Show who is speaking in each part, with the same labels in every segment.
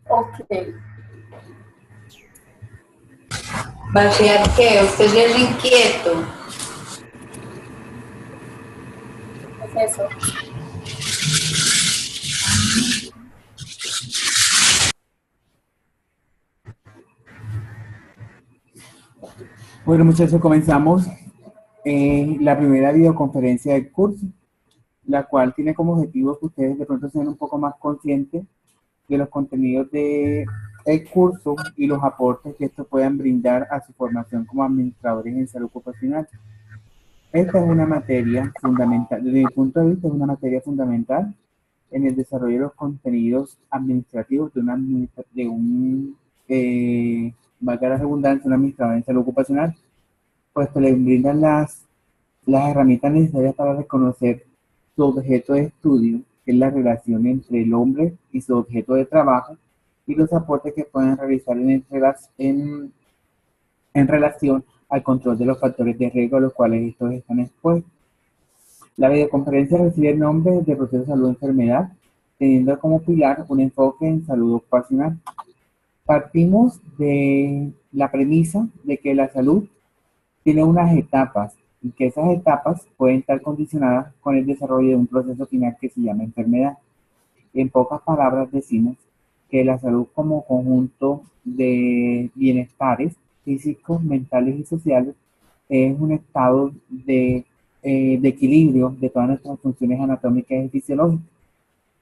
Speaker 1: Ok.
Speaker 2: ¿Vaciar qué? Usted es inquieto.
Speaker 1: ¿Qué es eso?
Speaker 3: Bueno, muchachos, comenzamos la primera videoconferencia del curso, la cual tiene como objetivo que ustedes de pronto sean un poco más conscientes de los contenidos del curso y los aportes que estos puedan brindar a su formación como administradores en salud ocupacional. Esta es una materia fundamental, desde mi punto de vista, es una materia fundamental en el desarrollo de los contenidos administrativos de un valga la redundancia, un administrador en salud ocupacional, pues que le brindan las herramientas necesarias para reconocer su objeto de estudio, que es la relación entre el hombre y su objeto de trabajo, y los aportes que pueden realizar en relación al control de los factores de riesgo a los cuales estos están expuestos. La videoconferencia recibe el nombre de proceso de salud y enfermedad, teniendo como pilar un enfoque en salud ocupacional. Partimos de la premisa de que la salud tiene unas etapas y que esas etapas pueden estar condicionadas con el desarrollo de un proceso final que se llama enfermedad. En pocas palabras decimos que la salud como conjunto de bienestares físicos, mentales y sociales es un estado de equilibrio de todas nuestras funciones anatómicas y fisiológicas,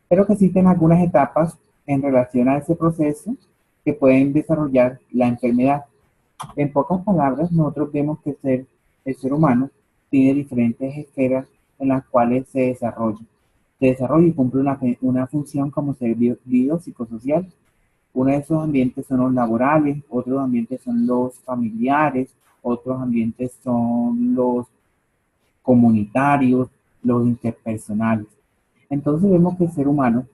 Speaker 3: pero que existen algunas etapas en relación a ese proceso que pueden desarrollar la enfermedad. En pocas palabras, nosotros vemos que el ser humano tiene diferentes esferas en las cuales se desarrolla y cumple una función como ser biopsicosocial. Uno de esos ambientes son los laborales, otros ambientes son los familiares, otros ambientes son los comunitarios, los interpersonales. Entonces vemos que el ser humano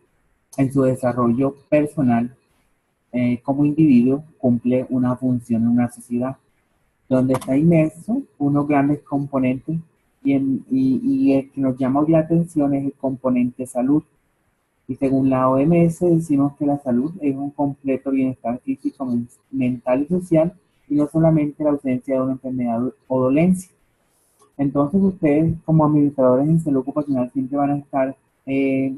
Speaker 3: en su desarrollo personal como individuo cumple una función en una sociedad donde está inmerso unos grandes componentes y el que nos llama hoy la atención es el componente salud. Y según la OMS decimos que la salud es un completo bienestar físico, mental y social, y no solamente la ausencia de una enfermedad o dolencia. Entonces ustedes como administradores en salud ocupacional siempre van a estar eh,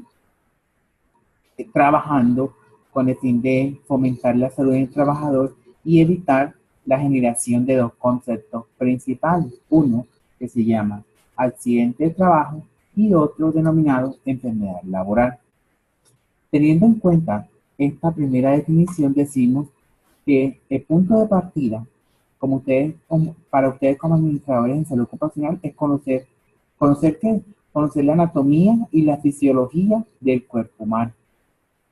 Speaker 3: trabajando con el fin de fomentar la salud del trabajador y evitar la generación de dos conceptos principales. Uno que se llama accidente de trabajo y otro denominado enfermedad laboral. Teniendo en cuenta esta primera definición, decimos que el punto de partida para ustedes como administradores en salud ocupacional es conocer qué, conocer la anatomía y la fisiología del cuerpo humano.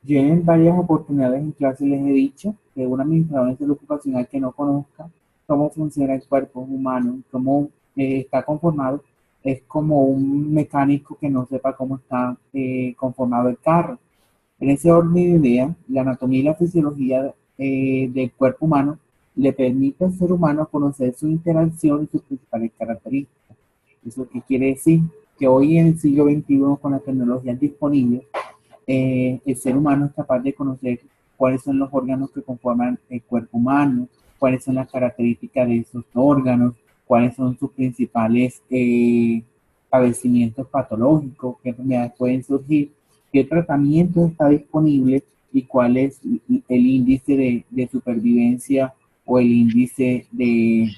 Speaker 3: Yo en varias oportunidades en clase les he dicho que un administrador en salud ocupacional que no conozca cómo funciona el cuerpo humano, cómo está conformado, es como un mecánico que no sepa cómo está conformado el carro. En ese orden de idea, la anatomía y la fisiología del cuerpo humano le permite al ser humano conocer su interacción y sus principales características. ¿Eso qué quiere decir? Que hoy en el siglo XXI, con las tecnologías disponibles, el ser humano es capaz de conocer cuáles son los órganos que conforman el cuerpo humano, cuáles son las características de esos órganos, cuáles son sus principales padecimientos patológicos, qué enfermedades pueden surgir, qué tratamiento está disponible y cuál es el índice de supervivencia o el índice de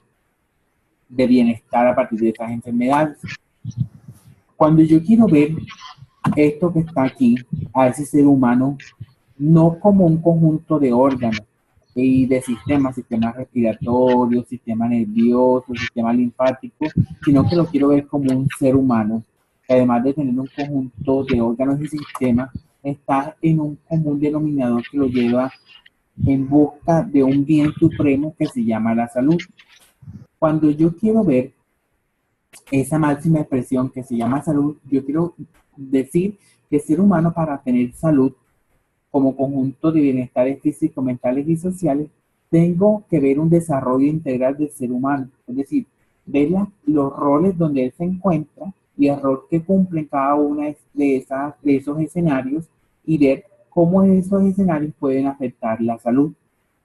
Speaker 3: bienestar a partir de esas enfermedades. Cuando yo quiero ver esto que está aquí, a ese ser humano, no como un conjunto de órganos y de sistemas, sistema respiratorio, sistema nervioso, sistema linfático, sino que lo quiero ver como un ser humano, que además de tener un conjunto de órganos y sistemas, está en un común denominador que lo lleva en busca de un bien supremo que se llama la salud. Cuando yo quiero ver esa máxima expresión que se llama salud, yo quiero decir que el ser humano para tener salud como conjunto de bienestares físicos, mentales y sociales, tengo que ver un desarrollo integral del ser humano, es decir, ver los roles donde él se encuentra y el rol que cumple en cada una de esos escenarios y ver cómo esos escenarios pueden afectar la salud.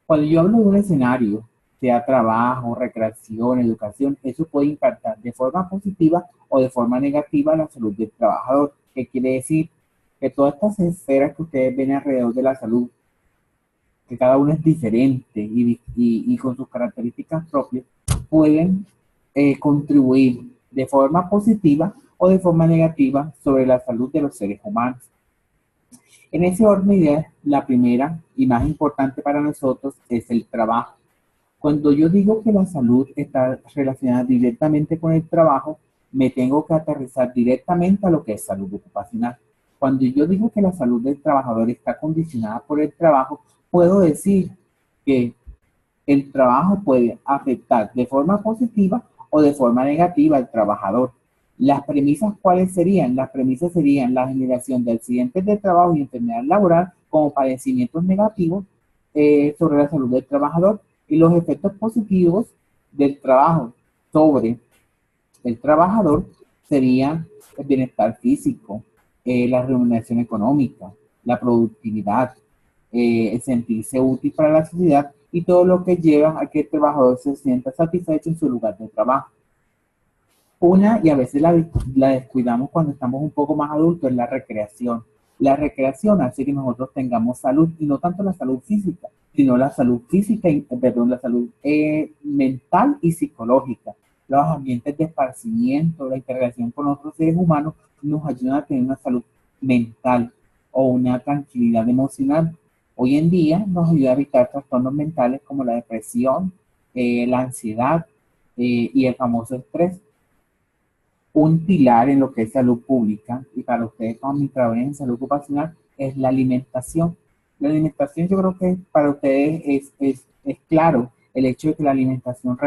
Speaker 3: Cuando yo hablo de un escenario, sea trabajo, recreación, educación, eso puede impactar de forma positiva o de forma negativa la salud del trabajador. ¿Qué quiere decir? Que todas estas esferas que ustedes ven alrededor de la salud, que cada una es diferente y con sus características propias, pueden contribuir de forma positiva o de forma negativa sobre la salud de los seres humanos. En ese orden de ideas, la primera y más importante para nosotros es el trabajo. Cuando yo digo que la salud está relacionada directamente con el trabajo, me tengo que aterrizar directamente a lo que es salud ocupacional. Cuando yo digo que la salud del trabajador está condicionada por el trabajo, puedo decir que el trabajo puede afectar de forma positiva o de forma negativa al trabajador. Las premisas, ¿cuáles serían? Las premisas serían la generación de accidentes de trabajo y enfermedad laboral como padecimientos negativos sobre la salud del trabajador y los efectos positivos del trabajo sobre el trabajador serían el bienestar físico, la remuneración económica, la productividad, el sentirse útil para la sociedad y todo lo que lleva a que el trabajador se sienta satisfecho en su lugar de trabajo. Una, y a veces la descuidamos cuando estamos un poco más adultos, es la recreación. La recreación hace que nosotros tengamos salud, y no tanto la salud física, sino la salud física, la salud mental y psicológica. Los ambientes de esparcimiento, la interacción con otros seres humanos nos ayudan a tener una salud mental o una tranquilidad emocional. Hoy en día nos ayuda a evitar trastornos mentales como la depresión, la ansiedad y el famoso estrés. Un pilar en lo que es salud pública y para ustedes como administradores en salud ocupacional es la alimentación. La alimentación yo creo que para ustedes es claro el hecho de que la alimentación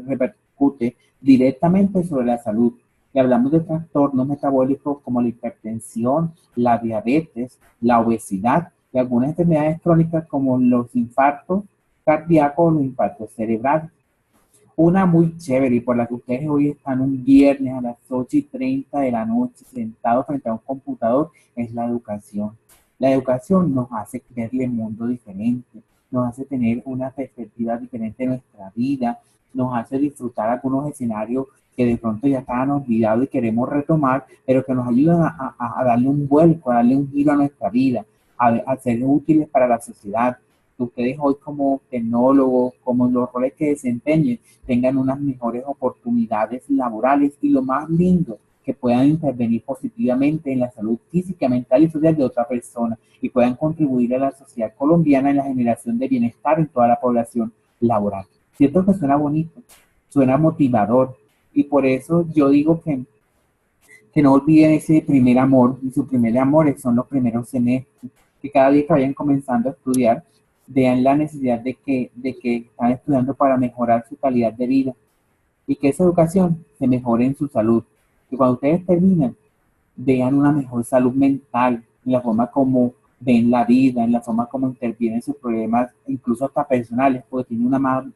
Speaker 3: repercute directamente sobre la salud. Y hablamos de trastornos metabólicos como la hipertensión, la diabetes, la obesidad y algunas enfermedades crónicas como los infartos cardíacos o los infartos cerebrales. Una muy chévere y por la que ustedes hoy están un viernes a las 8:30 de la noche sentados frente a un computador es la educación. La educación nos hace verle el mundo diferente, nos hace tener una perspectiva diferente de nuestra vida, nos hace disfrutar algunos escenarios que de pronto ya estaban olvidados y queremos retomar, pero que nos ayudan a darle un vuelco, a darle un giro a nuestra vida, a ser útiles para la sociedad. Que ustedes hoy como tecnólogos, como los roles que desempeñen, tengan unas mejores oportunidades laborales y lo más lindo, que puedan intervenir positivamente en la salud física, mental y social de otra persona y puedan contribuir a la sociedad colombiana en la generación de bienestar en toda la población laboral. Cierto que suena bonito, suena motivador y por eso yo digo que no olviden ese primer amor y su primer amor son los primeros semestres, que cada día que vayan comenzando a estudiar vean la necesidad de que están estudiando para mejorar su calidad de vida y que esa educación se mejore en su salud. Que cuando ustedes terminen, vean una mejor salud mental, en la forma como ven la vida, en la forma como intervienen sus problemas, incluso hasta personales, porque tienen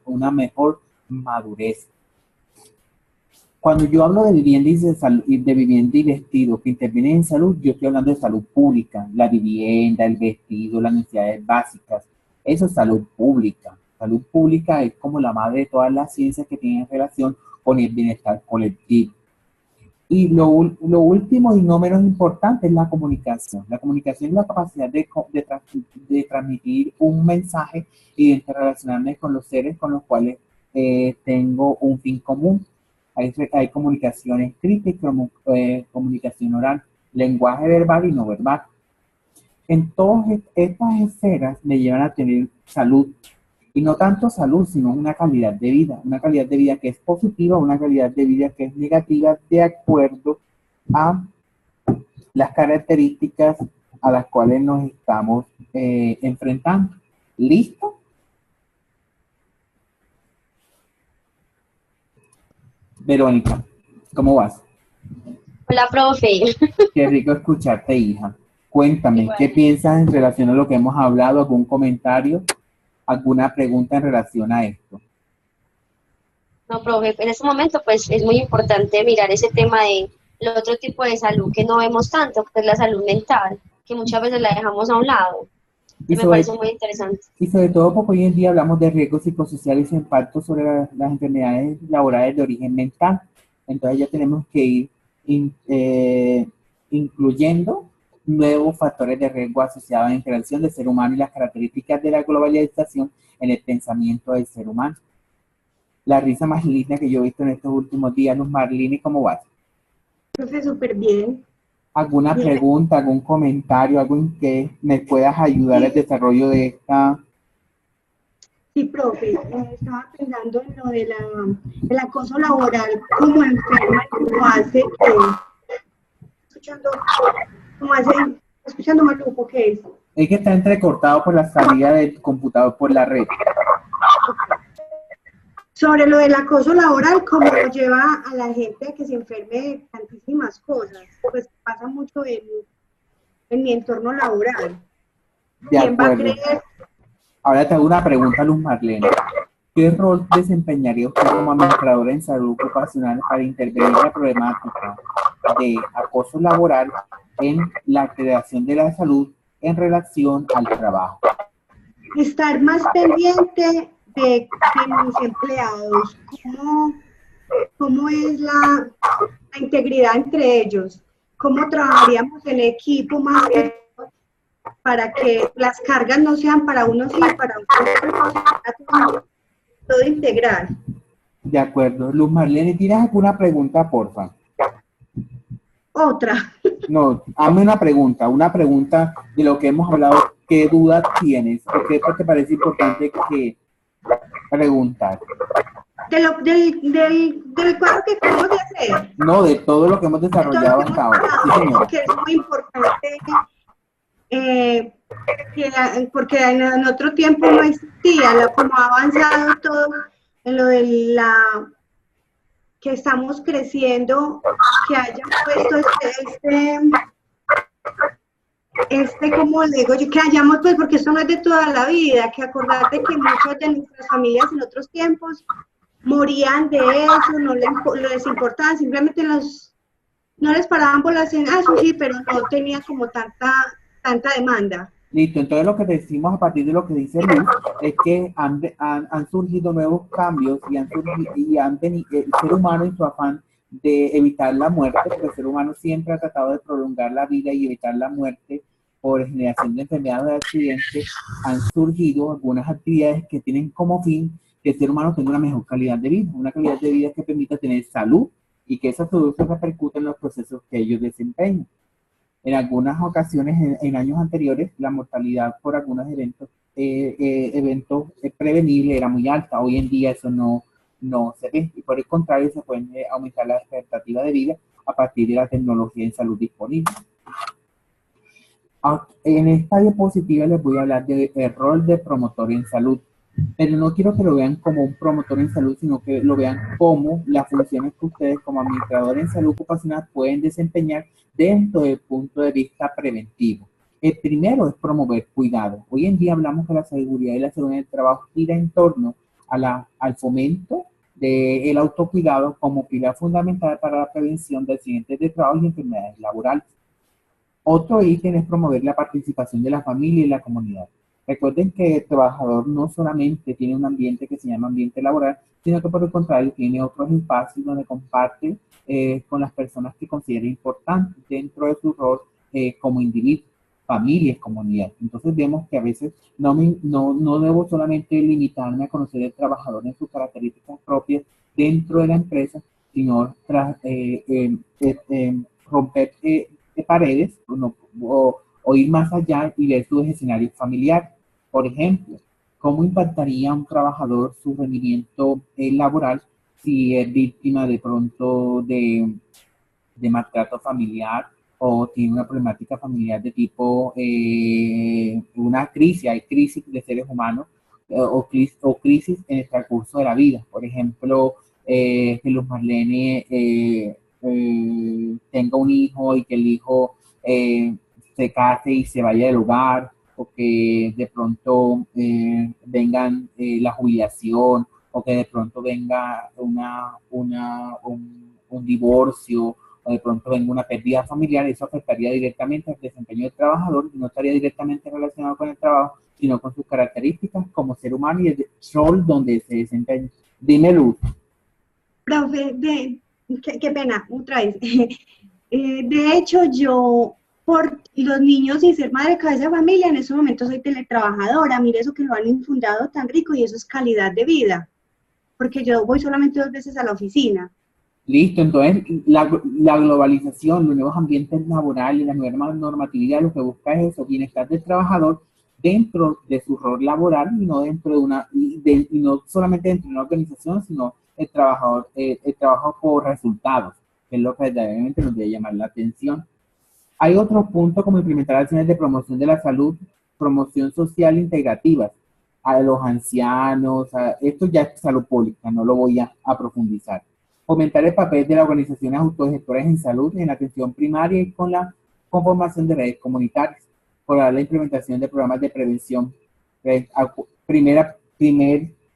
Speaker 3: una mejor madurez. Cuando yo hablo de vivienda de vivienda y vestido que intervienen en salud, yo estoy hablando de salud pública, la vivienda, el vestido, las necesidades básicas. Eso es salud pública. Salud pública es como la madre de todas las ciencias que tienen relación con el bienestar colectivo. Y lo último y no menos importante es la comunicación. La comunicación es la capacidad de transmitir un mensaje y de interrelacionarme con los seres con los cuales tengo un fin común. Hay comunicación escrita y comunicación oral, lenguaje verbal y no verbal. En todas estas esferas me llevan a tener salud. Y no tanto salud, sino una calidad de vida. Una calidad de vida que es positiva, una calidad de vida que es negativa, de acuerdo a las características a las cuales nos estamos enfrentando. ¿Listo? Verónica, ¿cómo vas?
Speaker 1: Hola, profe.
Speaker 3: Qué rico escucharte, hija. Cuéntame,
Speaker 1: Igual.
Speaker 3: ¿qué piensas en relación a lo que hemos hablado? ¿Algún comentario? ¿Alguna pregunta en relación a esto?
Speaker 1: No, profe, en este momento pues es muy importante mirar ese tema de el otro tipo de salud que no vemos tanto, que es la salud mental, que muchas veces la dejamos a un lado.
Speaker 3: Y
Speaker 1: Me
Speaker 3: sobre,
Speaker 1: parece muy interesante.
Speaker 3: y sobre todo porque hoy en día hablamos de riesgos psicosociales e impactos sobre las enfermedades laborales de origen mental. Entonces ya tenemos que ir incluyendo nuevos factores de riesgo asociados a la interacción del ser humano y las características de la globalización en el pensamiento del ser humano. La risa más linda que yo he visto en estos últimos días, Luz Marlene, ¿cómo vas?
Speaker 4: Profe, súper bien.
Speaker 3: ¿Alguna
Speaker 4: Bien.
Speaker 3: pregunta, algún comentario, algo en que me puedas ayudar al desarrollo de esta?
Speaker 4: Sí, profe, estaba pensando en lo de el acoso laboral como enferma y cómo hace que, escuchando, cómo hace, escuchando maluco que es.
Speaker 3: Es que está entrecortado por la salida del computador por la red.
Speaker 4: Sobre lo del acoso laboral, cómo lleva a la gente a que se enferme de tantísimas cosas, pues pasa mucho en mi entorno laboral.
Speaker 3: De
Speaker 4: ¿Quién va a
Speaker 3: acuerdo.
Speaker 4: creer?
Speaker 3: Ahora te hago una pregunta, Luz Marlene. ¿Qué rol desempeñaría usted como administradora en salud ocupacional para intervenir en la problemática de acoso laboral en la creación de la salud en relación al trabajo?
Speaker 4: Estar más pendiente de mis empleados, cómo es la integridad entre ellos, cómo trabajaríamos en equipo más que todo para que las cargas no sean para unos sí, para otros no, todo integral.
Speaker 3: De acuerdo. Luz Marlene, ¿tienes alguna pregunta, porfa?
Speaker 4: Otra,
Speaker 3: No, hazme una pregunta de lo que hemos hablado. ¿Qué dudas tienes? ¿O qué te parece importante que preguntar?
Speaker 4: del cuadro que acabamos de hacer,
Speaker 3: No, de todo lo que hemos
Speaker 4: de todo lo
Speaker 3: desarrollado
Speaker 4: que hemos
Speaker 3: hasta ahora. Sí,
Speaker 4: hablado,
Speaker 3: señora.
Speaker 4: porque es muy importante, porque en otro tiempo no existía, como ha avanzado todo en lo de que estamos creciendo, que hayan puesto como le digo yo, que hayamos, pues, porque esto no es de toda la vida, que acordate que muchas de nuestras familias en otros tiempos morían de eso, no les importaba, simplemente no les paraban bolas en, eso sí, pero no tenía como tanta demanda.
Speaker 3: Listo, entonces lo que decimos a partir de lo que dice Luz es que han surgido nuevos cambios el ser humano en su afán de evitar la muerte, porque el ser humano siempre ha tratado de prolongar la vida y evitar la muerte por generación de enfermedades o de accidentes, han surgido algunas actividades que tienen como fin que el ser humano tenga una mejor calidad de vida, una calidad de vida que permita tener salud y que esa salud se repercute en los procesos que ellos desempeñan. En algunas ocasiones, en años anteriores, la mortalidad por algunos eventos prevenibles era muy alta. Hoy en día eso no se ve. Y por el contrario, se pueden aumentar la expectativa de vida a partir de la tecnología en salud disponible. En esta diapositiva les voy a hablar del rol de promotor en salud. Pero no quiero que lo vean como un promotor en salud, sino que lo vean como las funciones que ustedes como administradores en salud ocupacional pueden desempeñar dentro del punto de vista preventivo. El primero es promover cuidado. Hoy en día hablamos que la seguridad y la salud en el trabajo gira en torno al fomento del autocuidado como pilar fundamental para la prevención de accidentes de trabajo y enfermedades laborales. Otro ítem es promover la participación de la familia y la comunidad. Recuerden que el trabajador no solamente tiene un ambiente que se llama ambiente laboral, sino que por el contrario tiene otros espacios donde comparte con las personas que considera importantes dentro de su rol como individuo, familia y comunidad. Entonces vemos que a veces no debo solamente limitarme a conocer el trabajador en sus características propias dentro de la empresa, sino romper paredes o ir más allá y ver sus escenarios familiares. Por ejemplo, ¿cómo impactaría a un trabajador su rendimiento laboral si es víctima de pronto de maltrato familiar o tiene una problemática familiar de tipo una crisis? Hay crisis de seres humanos o crisis en el transcurso de la vida. Por ejemplo, que Luz Marlene tenga un hijo y que el hijo se case y se vaya del hogar, o que de pronto vengan la jubilación, o que de pronto venga un divorcio, o de pronto venga una pérdida familiar, eso afectaría directamente al desempeño del trabajador y no estaría directamente relacionado con el trabajo, sino con sus características como ser humano y el rol donde se desempeña. Dime, Luz.
Speaker 4: Profe, qué pena, otra vez. De hecho, yo, por los niños y ser madre cabeza de familia, en ese momento soy teletrabajadora. Mire eso que lo han infundado tan rico y eso es calidad de vida, porque yo voy solamente 2 veces a la oficina.
Speaker 3: Listo, entonces la globalización, los nuevos ambientes laborales, la nueva normatividad, lo que busca es eso, bienestar del trabajador dentro de su rol laboral y no dentro de y no solamente dentro de una organización, sino el trabajo por resultados, que es lo que verdaderamente nos debe llamar la atención. Hay otros puntos como implementar acciones de promoción de la salud, promoción social integrativas a los ancianos, esto ya es salud pública, no lo voy a profundizar. Fomentar el papel de las organizaciones autogestoras en salud en la atención primaria y con la conformación de redes comunitarias. Lograr la implementación de programas de prevención. Primer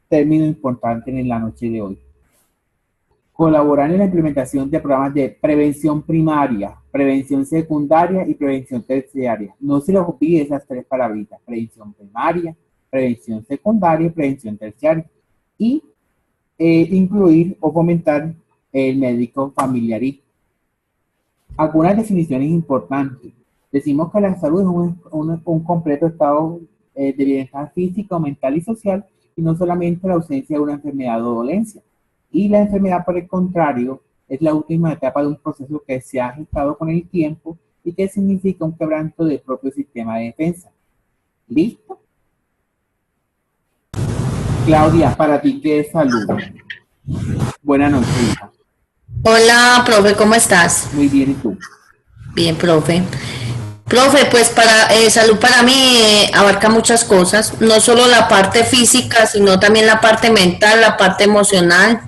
Speaker 3: término importante en la noche de hoy. Colaborar en la implementación de programas de prevención primaria, prevención secundaria y prevención terciaria. No se les olvide esas 3 palabritas: prevención primaria, prevención secundaria y prevención terciaria. Y incluir o fomentar el médico familiarista. Algunas definiciones importantes. Decimos que la salud es un completo estado de bienestar físico, mental y social, y no solamente la ausencia de una enfermedad o dolencia. Y la enfermedad, por el contrario, es la última etapa de un proceso que se ha gestado con el tiempo y que significa un quebranto del propio sistema de defensa. ¿Listo? Claudia, para ti, ¿qué es salud? Buenas noches, hija.
Speaker 5: Hola, profe, ¿cómo estás?
Speaker 3: Muy bien, ¿y tú?
Speaker 5: Bien, profe. Profe, pues salud para mí abarca muchas cosas, no solo la parte física, sino también la parte mental, la parte emocional,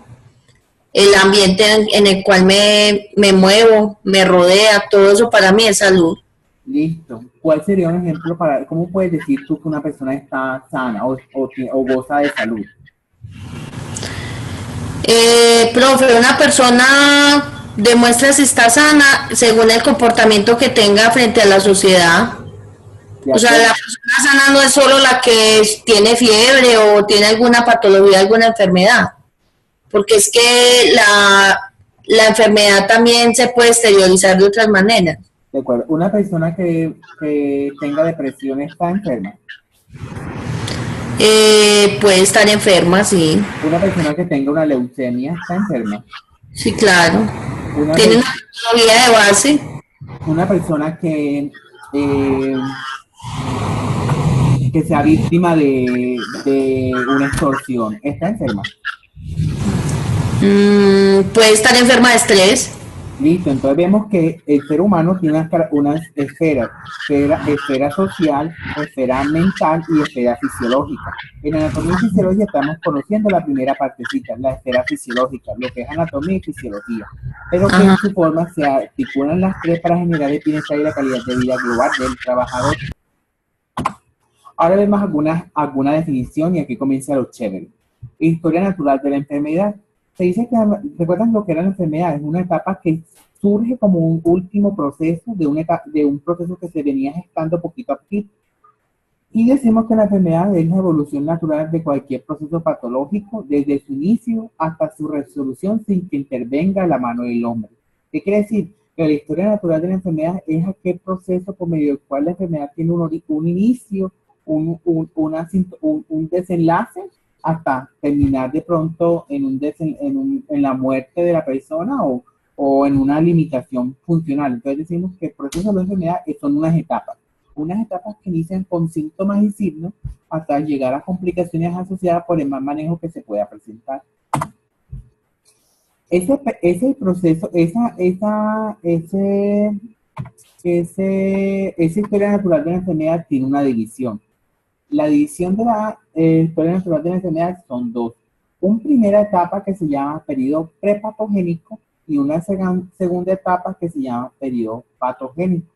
Speaker 5: el ambiente en el cual me muevo, me rodea, todo eso para mí es salud.
Speaker 3: Listo. ¿Cuál sería un ejemplo cómo puedes decir tú que una persona está sana o goza de salud?
Speaker 5: Profe, una persona demuestra si está sana según el comportamiento que tenga frente a la sociedad. O sea, la persona sana no es solo la que tiene fiebre o tiene alguna patología, alguna enfermedad, porque es que la enfermedad también se puede exteriorizar de otras maneras.
Speaker 3: De acuerdo. ¿Una persona que tenga depresión está enferma?
Speaker 5: Puede estar enferma, sí.
Speaker 3: ¿Una persona que tenga una leucemia está enferma?
Speaker 5: Sí, claro. Tiene una patología de base.
Speaker 3: Una persona que sea víctima de una extorsión ¿está enferma?
Speaker 5: Puede estar enferma de estrés.
Speaker 3: Listo, entonces vemos que el ser humano tiene unas esferas, esfera social, esfera mental y esfera fisiológica. En anatomía y fisiología estamos conociendo la primera partecita, la esfera fisiológica, lo que es anatomía y fisiología, pero que en su forma se articulan las 3 para generar el bienestar y la calidad de vida global del trabajador. Ahora vemos alguna definición y aquí comienza lo chévere. Historia natural de la enfermedad. Se dice que, ¿recuerdan lo que era la enfermedad? Es una etapa que surge como un último proceso de un proceso que se venía gestando poquito a poquito. Y decimos que la enfermedad es la evolución natural de cualquier proceso patológico desde su inicio hasta su resolución sin que intervenga la mano del hombre. ¿Qué quiere decir? Que la historia natural de la enfermedad es aquel proceso por medio del cual la enfermedad tiene un inicio, un desenlace, hasta terminar de pronto en la muerte de la persona o en una limitación funcional. Entonces decimos que el proceso de la enfermedad son unas etapas que inician con síntomas y signos hasta llegar a complicaciones asociadas por el mal manejo que se pueda presentar. Ese proceso, esa historia natural de la enfermedad tiene una división. La división de la historia natural de la enfermedad son 2. Una primera etapa que se llama periodo prepatogénico y una segunda etapa que se llama periodo patogénico.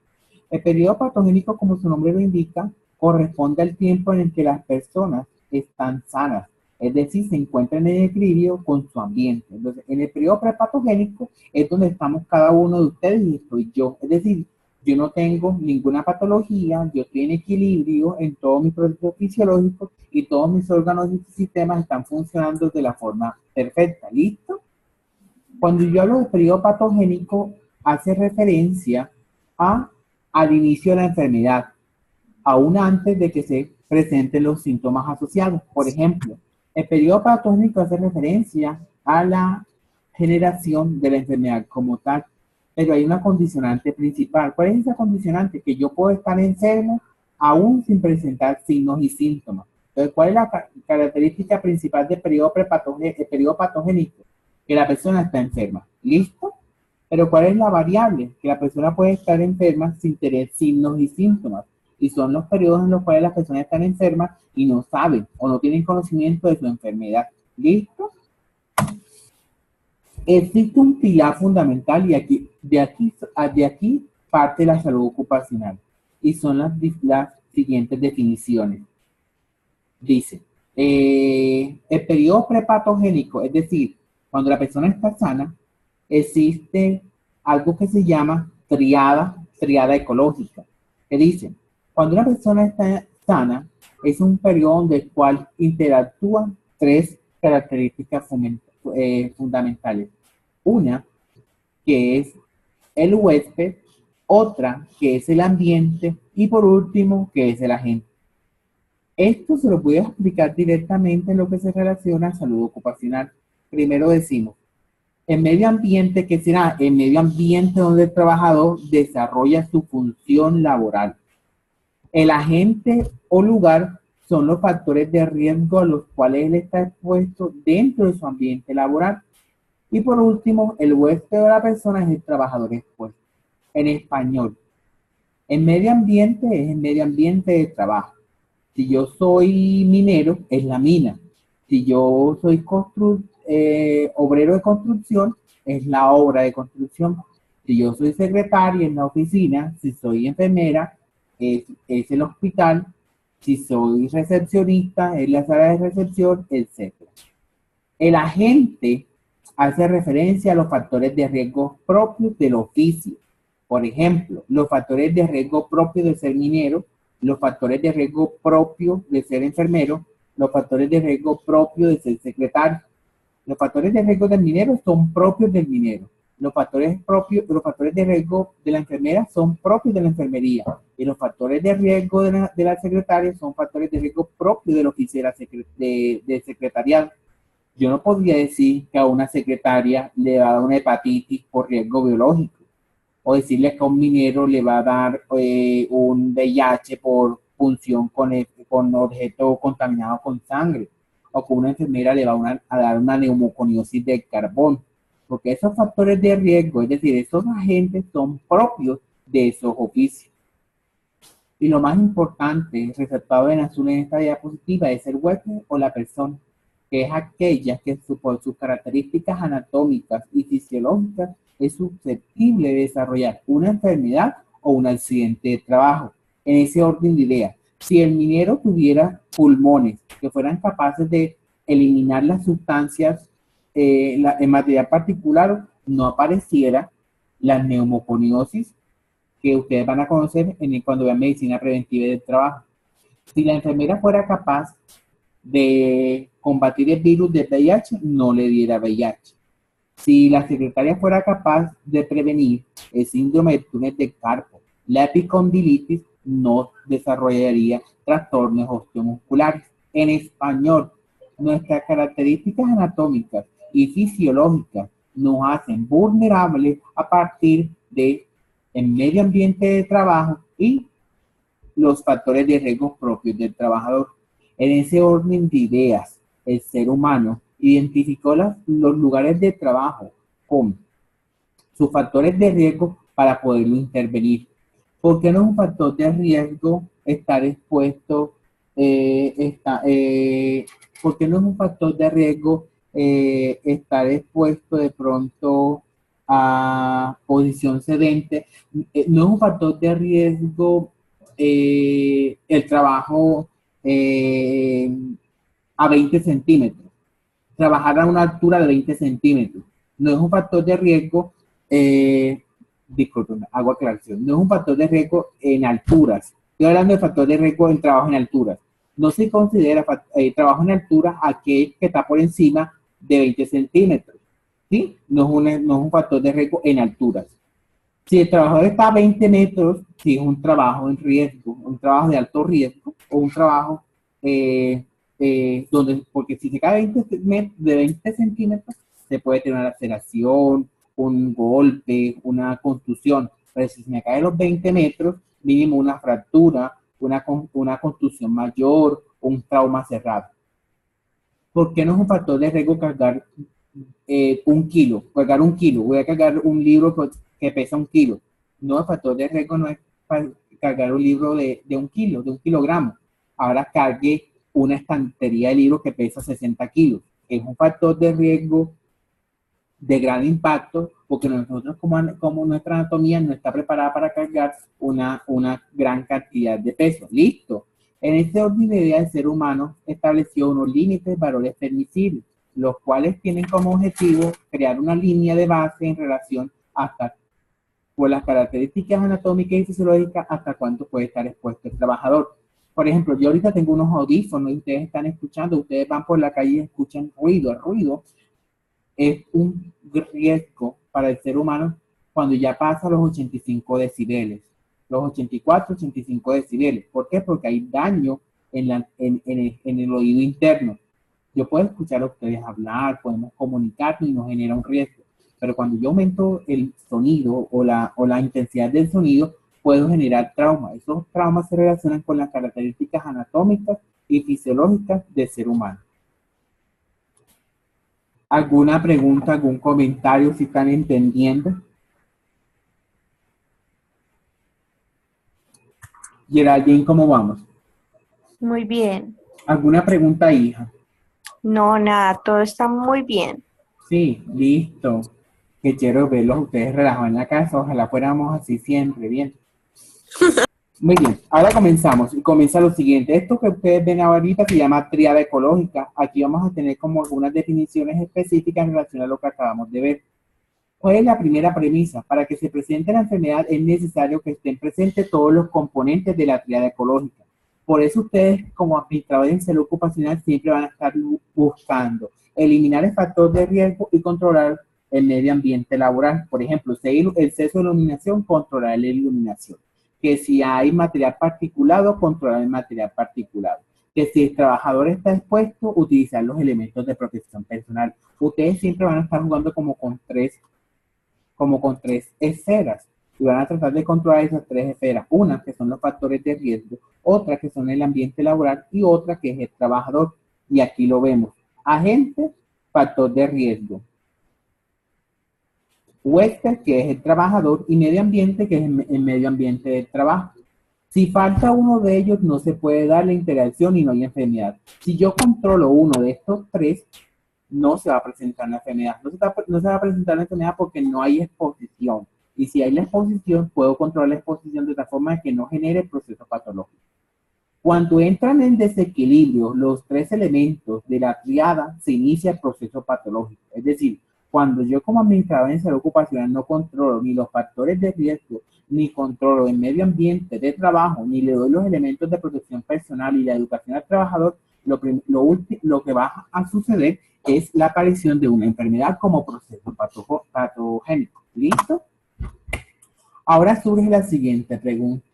Speaker 3: El periodo patogénico, como su nombre lo indica, corresponde al tiempo en el que las personas están sanas. Es decir, se encuentran en equilibrio con su ambiente. Entonces, en el periodo prepatogénico es donde estamos cada uno de ustedes y estoy yo. Es decir, yo no tengo ninguna patología, yo estoy en equilibrio en todos mis procesos fisiológicos y todos mis órganos y sistemas están funcionando de la forma perfecta. ¿Listo? Cuando yo hablo de periodo patogénico, hace referencia al inicio de la enfermedad, aún antes de que se presenten los síntomas asociados. Por ejemplo, el periodo patogénico hace referencia a la generación de la enfermedad como tal, pero hay una condicionante principal. ¿Cuál es esa condicionante? Que yo puedo estar enfermo aún sin presentar signos y síntomas. Entonces, ¿cuál es la característica principal del periodo patogénico? Que la persona está enferma. ¿Listo? Pero ¿cuál es la variable? Que la persona puede estar enferma sin tener signos y síntomas. Y son los periodos en los cuales las personas están enfermas y no saben o no tienen conocimiento de su enfermedad. ¿Listo? Existe un pilar fundamental y de aquí parte la salud ocupacional. Y son las siguientes definiciones. Dice, el periodo prepatogénico, es decir, cuando la persona está sana, existe algo que se llama triada ecológica. Que dice, cuando una persona está sana, es un periodo en el cual interactúan tres características fundamentales. Una, que es el huésped, otra, que es el ambiente, y por último, que es el agente. Esto se lo voy a explicar directamente en lo que se relaciona a salud ocupacional. Primero decimos, el medio ambiente, que será el medio ambiente donde el trabajador desarrolla su función laboral. El agente o lugar son los factores de riesgo a los cuales él está expuesto dentro de su ambiente laboral. Y por último, el huésped de la persona es el trabajador expuesto. En español, el medio ambiente es el medio ambiente de trabajo. Si yo soy minero, es la mina. Si yo soy obrero de construcción, es la obra de construcción. Si yo soy secretaria en la oficina, si soy enfermera, es el hospital. Si soy recepcionista, es la sala de recepción, etc. El agente hace referencia a los factores de riesgo propios del oficio. Por ejemplo, los factores de riesgo propios de ser minero, los factores de riesgo propios de ser enfermero, los factores de riesgo propios de ser secretario. Los factores de riesgo del minero son propios del minero. Los factores de riesgo de la enfermera son propios de la enfermería. Y los factores de riesgo de la secretaria son factores de riesgo propios del oficio de secretariado. Yo no podría decir que a una secretaria le va a dar una hepatitis por riesgo biológico. O decirle que a un minero le va a dar un VIH por función con objeto contaminado con sangre. O que una enfermera le va a dar una neumoconiosis del carbón. Porque esos factores de riesgo, es decir, esos agentes son propios de esos oficios. Y lo más importante, resaltado en azul en esta diapositiva, es el huésped o la persona, que es aquella que por sus características anatómicas y fisiológicas es susceptible de desarrollar una enfermedad o un accidente de trabajo. En ese orden de ideas, si el minero tuviera pulmones que fueran capaces de eliminar las sustancias en materia particular, no apareciera la neumoconiosis que ustedes van a conocer cuando vean medicina preventiva del trabajo. Si la enfermera fuera capaz de combatir el virus del VIH, no le diera VIH. Si la secretaria fuera capaz de prevenir el síndrome de túnel de carpo, la epicondilitis, no desarrollaría trastornos osteomusculares. En español, nuestras características anatómicas y fisiológicas nos hacen vulnerables a partir del medio ambiente de trabajo y los factores de riesgo propios del trabajador. En ese orden de ideas, el ser humano identificó los lugares de trabajo con sus factores de riesgo para poderlo intervenir. ¿Por qué no es un factor de riesgo estar expuesto? ¿Por qué no es un factor de riesgo estar expuesto de pronto a posición sedente? No es un factor de riesgo el trabajo a 20 centímetros. Trabajar a una altura de 20 centímetros. No es un factor de riesgo, disculpen, hago aclaración, no es un factor de riesgo en alturas. Estoy hablando de factor de riesgo en trabajo en alturas. No se considera trabajo en alturas aquel que está por encima de 20 centímetros. ¿Sí? No es un factor de riesgo en alturas. Si el trabajador está a 20 metros, sí es un trabajo en riesgo, un trabajo de alto riesgo o un trabajo porque si se cae de 20 centímetros, se puede tener una laceración, un golpe, una contusión. Pero si se me cae los 20 metros, mínimo una fractura, una contusión mayor, un trauma cerrado. ¿Por qué no es un factor de riesgo cargar un kilo? Cargar un kilo. Voy a cargar un libro que pesa 1 kilo. No, el factor de riesgo no es cargar un libro de 1 kilo, de 1 kilogramo. Ahora cargue una estantería de libros que pesa 60 kilos. Es un factor de riesgo de gran impacto porque nosotros como nuestra anatomía no está preparada para cargar una gran cantidad de peso. Listo. En este orden de ideas, el ser humano estableció unos límites, valores permisibles, los cuales tienen como objetivo crear una línea de base en relación hasta por las características anatómicas y fisiológicas hasta cuánto puede estar expuesto el trabajador. Por ejemplo, yo ahorita tengo unos audífonos y ustedes están escuchando, ustedes van por la calle y escuchan ruido. El ruido es un riesgo para el ser humano cuando ya pasa los 85 decibeles, los 84, 85 decibeles. ¿Por qué? Porque hay daño en el oído interno. Yo puedo escuchar a ustedes hablar, podemos comunicarnos y nos genera un riesgo. Pero cuando yo aumento el sonido o la intensidad del sonido, puedo generar trauma. Esos traumas se relacionan con las características anatómicas y fisiológicas del ser humano. ¿Alguna pregunta, algún comentario si están entendiendo? Geraldine, ¿cómo vamos?
Speaker 6: Muy bien.
Speaker 3: ¿Alguna pregunta, hija?
Speaker 6: No, nada, todo está muy bien.
Speaker 3: Sí, listo. Que quiero verlos ustedes relajados en la casa. Ojalá fuéramos así siempre, bien. Muy bien, ahora comenzamos. Y comienza lo siguiente. Esto que ustedes ven ahorita se llama tríada ecológica. Aquí vamos a tener como algunas definiciones específicas en relación a lo que acabamos de ver. ¿Cuál es la primera premisa? Para que se presente la enfermedad es necesario que estén presentes todos los componentes de la tríada ecológica. Por eso ustedes, como administradores en salud ocupacional, siempre van a estar buscando eliminar el factor de riesgo y controlar el medio ambiente laboral. Por ejemplo, el exceso de iluminación, controlar la iluminación. Que si hay material particulado, controlar el material particulado. Que si el trabajador está expuesto, utilizar los elementos de protección personal. Ustedes siempre van a estar jugando como con tres esferas. Y van a tratar de controlar esas 3 esferas. Una, que son los factores de riesgo. Otra, que son el ambiente laboral. Y otra, que es el trabajador. Y aquí lo vemos. Agente, factor de riesgo. Huésped, que es el trabajador, y medio ambiente, que es el medio ambiente del trabajo. Si falta uno de ellos, no se puede dar la interacción y no hay enfermedad. Si yo controlo uno de estos 3, no se va a presentar la enfermedad. No se va a presentar la enfermedad porque no hay exposición. Y si hay la exposición, puedo controlar la exposición de tal forma que no genere proceso patológico. Cuando entran en desequilibrio los 3 elementos de la triada, se inicia el proceso patológico. Es decir, cuando yo como administrador en salud ocupacional no controlo ni los factores de riesgo, ni controlo el medio ambiente de trabajo, ni le doy los elementos de protección personal y la educación al trabajador, lo que va a suceder es la aparición de una enfermedad como proceso patogénico. ¿Listo? Ahora surge la siguiente pregunta.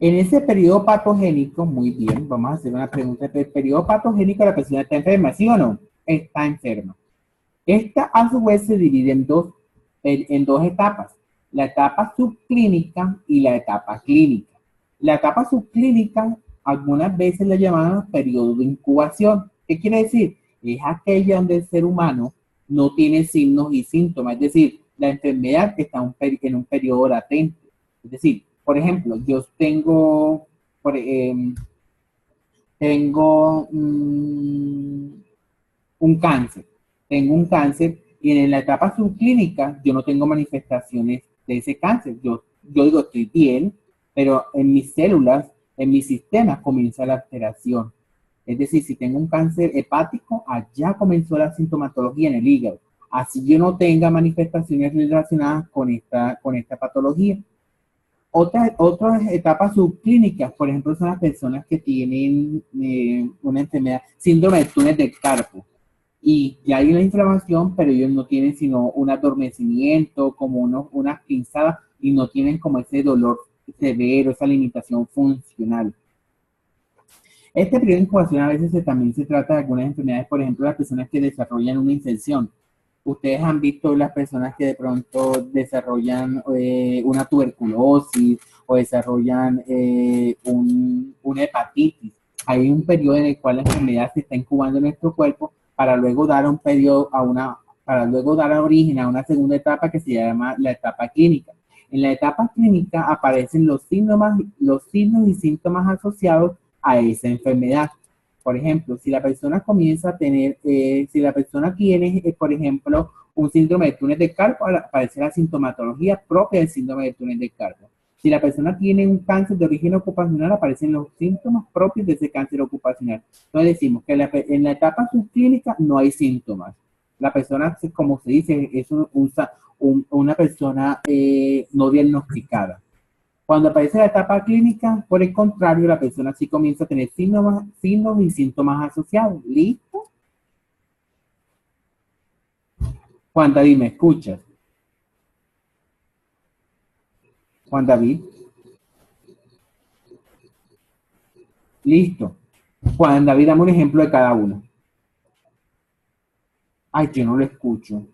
Speaker 3: En ese periodo patogénico, muy bien, vamos a hacer una pregunta. ¿El periodo patogénico la persona está enferma, sí o no? Está enferma. Esta a su vez se divide en dos etapas. La etapa subclínica y la etapa clínica. La etapa subclínica algunas veces la llaman periodo de incubación. ¿Qué quiere decir? Es aquella donde el ser humano no tiene signos y síntomas. Es decir, la enfermedad está en un periodo latente. Es decir, por ejemplo, yo tengo un cáncer. Tengo un cáncer y en la etapa subclínica yo no tengo manifestaciones de ese cáncer. Yo digo, estoy bien, pero en mis células en mi sistema comienza la alteración. Es decir, si tengo un cáncer hepático, allá comenzó la sintomatología en el hígado. Así yo no tenga manifestaciones relacionadas con esta patología. Otras etapas subclínicas, por ejemplo, son las personas que tienen una enfermedad, síndrome de túnel del carpo. Y ya hay una inflamación, pero ellos no tienen sino un adormecimiento, como unas pinzadas, y no tienen como ese dolor severo, esa limitación funcional. Este periodo de incubación a veces también se trata de algunas enfermedades, por ejemplo, las personas que desarrollan una infección. Ustedes han visto las personas que de pronto desarrollan una tuberculosis o desarrollan una hepatitis. Hay un periodo en el cual la enfermedad se está incubando en nuestro cuerpo para luego dar origen a una segunda etapa que se llama la etapa clínica. En la etapa clínica aparecen los signos y síntomas asociados a esa enfermedad. Por ejemplo, si la persona comienza a tener, si la persona tiene, por ejemplo, un síndrome de túnel de carpo, aparece la sintomatología propia del síndrome de túnel de carpo. Si la persona tiene un cáncer de origen ocupacional, aparecen los síntomas propios de ese cáncer ocupacional. Entonces decimos que en la etapa subclínica no hay síntomas. La persona, como se dice, es una persona no diagnosticada. Cuando aparece la etapa clínica, por el contrario, la persona sí comienza a tener signos y síntomas asociados. ¿Listo? Juan David, ¿me escuchas? Juan David. Listo. Juan David, dame un ejemplo de cada uno. Ay, yo no lo escucho.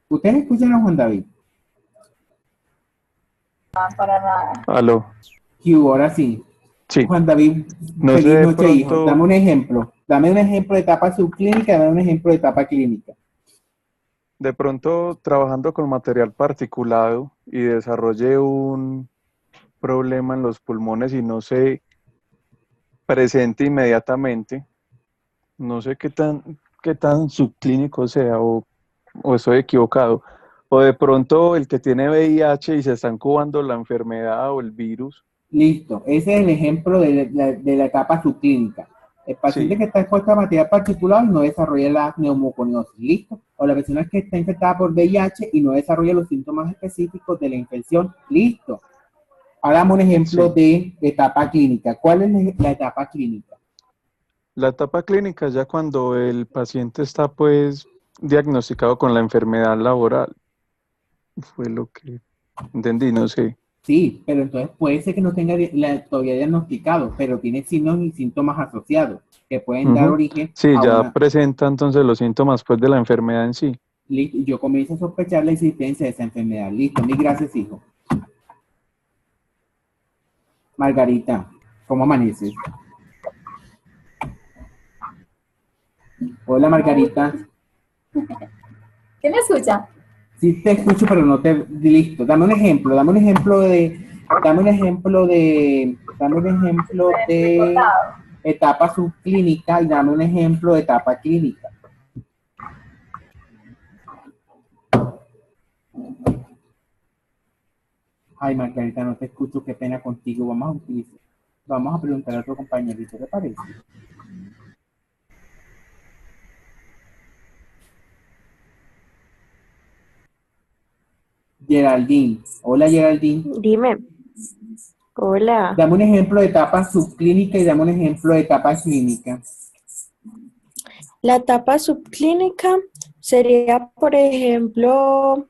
Speaker 3: ¿Ustedes escuchan a Juan David?
Speaker 2: Para nada.
Speaker 7: Aló.
Speaker 3: Ahora sí.
Speaker 7: Sí.
Speaker 3: Juan David,
Speaker 7: No
Speaker 3: feliz
Speaker 7: sé, de
Speaker 3: noche, hijo.
Speaker 7: pronto-
Speaker 3: Dame un ejemplo. Dame un ejemplo de etapa subclínica, dame un ejemplo de etapa clínica.
Speaker 7: De pronto, trabajando con material particulado y desarrollé un problema en los pulmones y no se presente inmediatamente, no sé qué tan subclínico sea o estoy equivocado. O de pronto el que tiene VIH y se está incubando la enfermedad o el virus.
Speaker 3: Listo. Ese es el ejemplo de la etapa subclínica. El paciente
Speaker 7: Sí.
Speaker 3: que está expuesto a material particular y no desarrolla la neumoconiosis. Listo. O la persona que está infectada por VIH y no desarrolla los síntomas específicos de la infección. Listo. Ahora damos un ejemplo de etapa clínica. ¿Cuál es la etapa clínica?
Speaker 7: La etapa clínica es ya cuando el paciente está pues diagnosticado con la enfermedad laboral. Fue lo que entendí, no sé.
Speaker 3: Sí, pero entonces puede ser que no tenga todavía diagnosticado, pero tiene signos y síntomas asociados que pueden dar
Speaker 7: Ujú.
Speaker 3: origen
Speaker 7: Sí,
Speaker 3: a
Speaker 7: ya
Speaker 3: una...
Speaker 7: presenta entonces los síntomas pues de la enfermedad en sí.
Speaker 3: Listo, yo comienzo a sospechar la existencia de esa enfermedad. Listo, mil gracias, hijo. Margarita, ¿cómo amaneces? Hola, Margarita.
Speaker 2: ¿Qué me escucha?
Speaker 3: Sí te escucho, pero no te... Listo, dame un ejemplo de etapa subclínica y dame un ejemplo de etapa clínica. Ay, Margarita, no te escucho, qué pena contigo. Vamos a preguntar a otro compañerito, ¿te parece? Geraldine. Hola, Geraldine.
Speaker 6: Dime. Hola.
Speaker 3: Dame un ejemplo de etapa subclínica y dame un ejemplo de etapa clínica.
Speaker 6: La etapa subclínica sería, por ejemplo,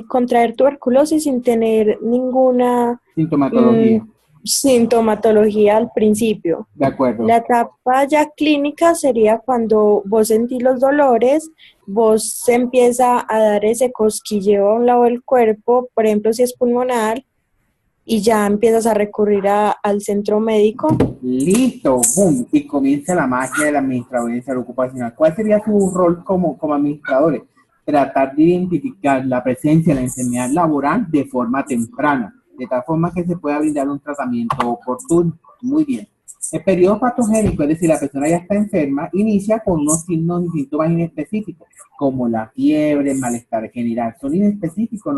Speaker 6: contraer tuberculosis sin tener ninguna
Speaker 3: Sintomatología.
Speaker 6: sintomatología al principio.
Speaker 3: De acuerdo.
Speaker 6: La etapa ya clínica sería cuando vos sentís los dolores, vos se empieza a dar ese cosquilleo a un lado del cuerpo, por ejemplo, si es pulmonar, y ya empiezas a recurrir al centro médico.
Speaker 3: Listo, boom, y comienza la magia del administrador de salud ocupacional. ¿Cuál sería su rol como administradores? Tratar de identificar la presencia de la enfermedad laboral de forma temprana, de tal forma que se pueda brindar un tratamiento oportuno. Muy bien. El periodo patogénico, es decir, la persona ya está enferma, inicia con unos signos y síntomas inespecíficos, como la fiebre, el malestar general. Son inespecíficos,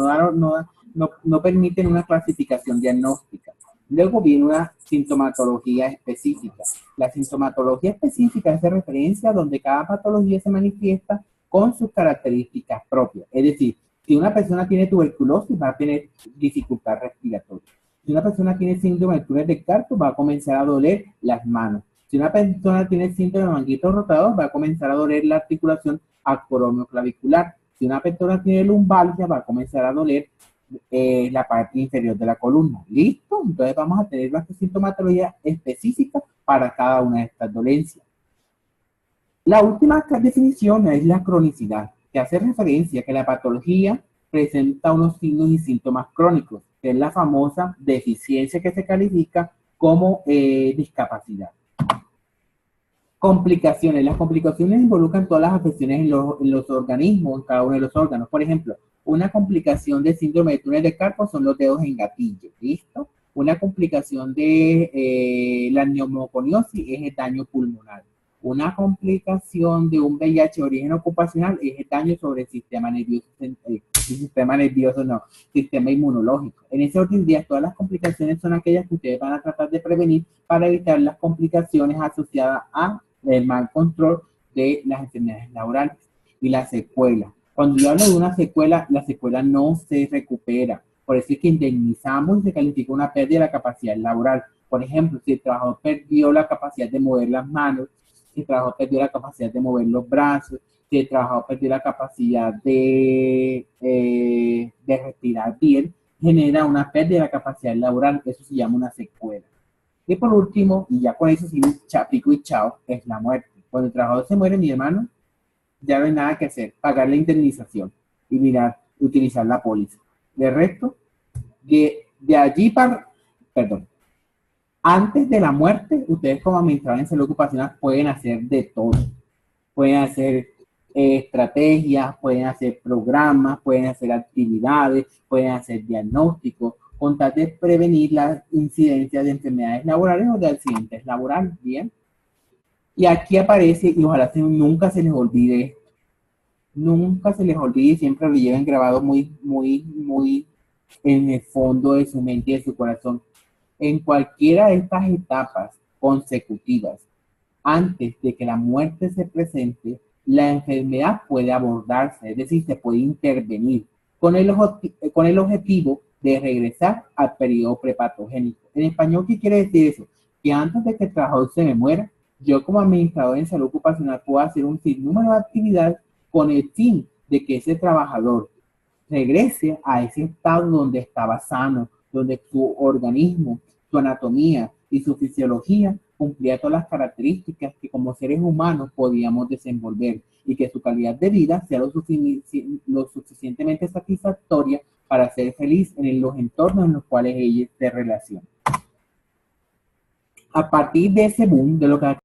Speaker 3: no permiten una clasificación diagnóstica. Luego viene una sintomatología específica. La sintomatología específica hace referencia a donde cada patología se manifiesta con sus características propias. Es decir, si una persona tiene tuberculosis, va a tener dificultad respiratoria. Si una persona tiene síndrome de túnel de carpo, va a comenzar a doler las manos. Si una persona tiene síndrome de manguito rotador, va a comenzar a doler la articulación acromioclavicular. Si una persona tiene lumbalgia, va a comenzar a doler la parte inferior de la columna. ¿Listo? Entonces vamos a tener una sintomatología específica para cada una de estas dolencias. La última definición es la cronicidad, que hace referencia a que la patología presenta unos signos y síntomas crónicos, que es la famosa deficiencia que se califica como discapacidad. Complicaciones. Las complicaciones involucran todas las afecciones en los organismos, en cada uno de los órganos. Por ejemplo, una complicación de síndrome de túnel de carpo son los dedos en gatillo, ¿listo? Una complicación de la neumoconiosis es el daño pulmonar. Una complicación de un VIH de origen ocupacional es el daño sobre el sistema sistema inmunológico. En ese orden de ideas, todas las complicaciones son aquellas que ustedes van a tratar de prevenir para evitar las complicaciones asociadas al mal control de las enfermedades laborales. Y la secuela. Cuando yo hablo de una secuela, la secuela no se recupera. Por eso es que indemnizamos y se califica una pérdida de la capacidad laboral. Por ejemplo, si el trabajador perdió la capacidad de mover las manos, si el trabajador perdió la capacidad de mover los brazos, si el trabajador perdió la capacidad de respirar bien, genera una pérdida de la capacidad laboral. Eso se llama una secuela. Y por último, y ya con eso sí, pico y chao, es la muerte. Cuando el trabajador se muere, mi hermano, ya no hay nada que hacer, pagar la indemnización y mirar, utilizar la póliza. De resto, de allí perdón, antes de la muerte, ustedes como administradores en salud ocupacional pueden hacer de todo. Pueden hacer estrategias, pueden hacer programas, pueden hacer actividades, pueden hacer diagnósticos, con tal de prevenir la incidencia de enfermedades laborales o de accidentes laborales, ¿bien? Y aquí aparece, y ojalá nunca se les olvide esto, nunca se les olvide y siempre lo lleven grabado muy en el fondo de su mente y de su corazón. En cualquiera de estas etapas consecutivas, antes de que la muerte se presente, la enfermedad puede abordarse, es decir, se puede intervenir con el objetivo de regresar al periodo prepatogénico. En español, ¿qué quiere decir eso? Que antes de que el trabajador se me muera, yo como administrador en salud ocupacional puedo hacer un sinnúmero de actividades con el fin de que ese trabajador regrese a ese estado donde estaba sano, donde su organismo, su anatomía y su fisiología cumplía todas las características que como seres humanos podíamos desenvolver y que su calidad de vida sea lo suficientemente satisfactoria para ser feliz en los entornos en los cuales ella se relaciona. A partir de ese boom, de lo que